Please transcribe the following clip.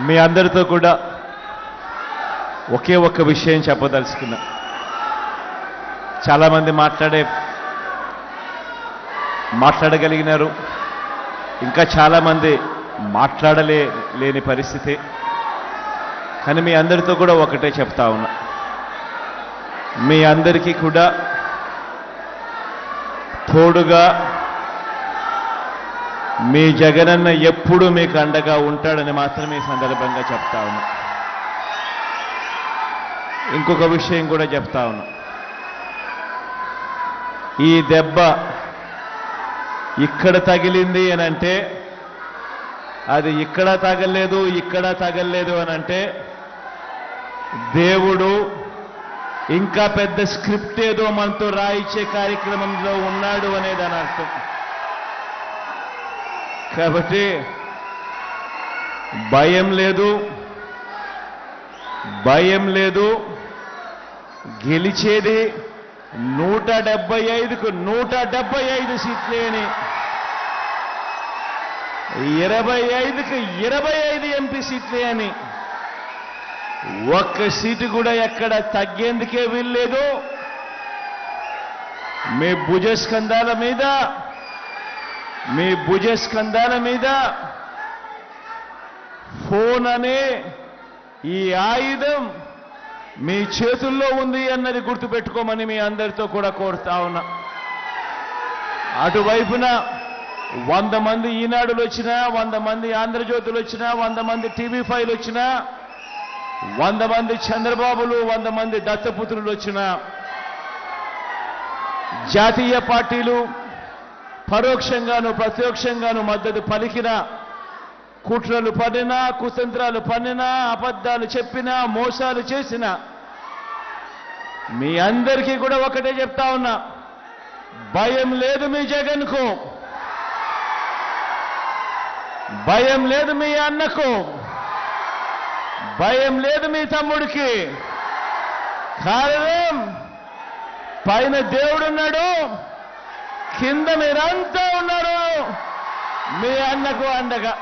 మీ అందరితో కూడా ఒకే ఒక్క విషయం చెప్పదలుచుకున్నా. చాలామంది మాట్లాడగలిగినారు, ఇంకా చాలామంది మాట్లాడలేని పరిస్థితి. కానీ మీ అందరితో కూడా ఒకటే చెప్తా ఉన్నా, మీ అందరికీ కూడా తోడుగా మీ జగనన్న ఎప్పుడూ మీకు అండగా ఉంటాడని మాత్రమే ఈ సందర్భంగా చెప్తా ఉన్నా. ఇంకొక విషయం కూడా చెప్తా ఉన్నా, ఈ దెబ్బ ఇక్కడ తగిలింది అని అంటే అది ఇక్కడ తగలలేదు అని అంటే దేవుడు ఇంకా పెద్ద స్క్రిప్ట్ ఏదో మనతో రాయించే కార్యక్రమంలో ఉన్నాడు అనేది అని అర్థం. కాబట్టి భయం లేదు, గెలిచేది 175కు 175 సీట్లే అని, 25కు 25 ఎంపీ సీట్లే అని, ఒక్క సీటు కూడా ఎక్కడ తగ్గేందుకే వీల్లేదు. మీ భుజస్కంధాల మీద ఫోన్ అనే ఈ ఆయుధం మీ చేతుల్లో ఉంది అన్నది గుర్తుపెట్టుకోమని మీ అందరితో కూడా కోరుతా ఉన్నా. అటువైపున 100 మంది ఈనాడులు వచ్చినా, 100 మంది ఆంధ్రజ్యోతులు వచ్చినా, 100 మంది టీవీ5లు వచ్చినా, 100 మంది చంద్రబాబులు, 100 మంది దత్తపుత్రులు వచ్చినా, జాతీయ పార్టీలు పరోక్షంగాను ప్రత్యక్షంగాను మద్దతు పలికిన, కుట్రలు పన్నినా, కుతంత్రాలు పన్నినా, అబద్ధాలు చెప్పినా, మోసాలు చేసినా మీ అందరికీ కూడా ఒకటే చెప్తా ఉన్నా, భయం లేదు మీ జగన్కు, భయం లేదు మీ అన్నకు, భయం లేదు మీ తమ్ముడికి. కారణం పైన దేవుడున్నాడు, కింద మీరంతా ఉన్నారు మీ అన్నకు అండగా.